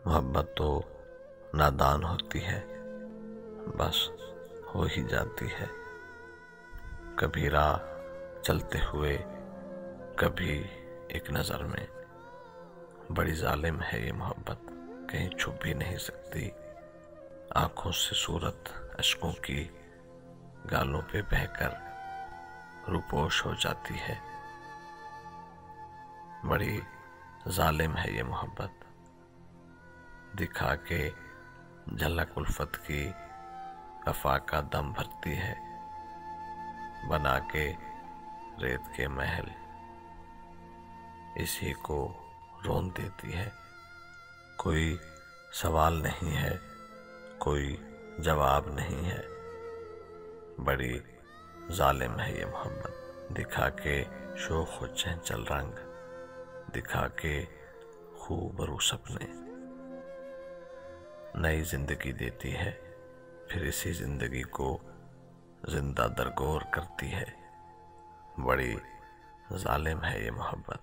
मोहब्बत तो नादान होती है, बस हो ही जाती है। कभी राह चलते हुए, कभी एक नज़र में। बड़ी जालिम है ये मोहब्बत, कहीं छुप भी नहीं सकती। आंखों से सूरत अश्कों की गालों पे बहकर रूपोश हो जाती है। बड़ी जालिम है ये मोहब्बत, दिखा के झलक उल्फत की वफा का दम भरती है। बना के रेत के महल इसी को रोन देती है। कोई सवाल नहीं है, कोई जवाब नहीं है। बड़ी जालिम है ये मोहब्बत, दिखा के शोख व चंचल रंग, दिखा के खूबरू सपने। नई जिंदगी देती है, फिर इसी जिंदगी को जिंदा दरगोर करती है। बड़ी जालिम है ये मोहब्बत।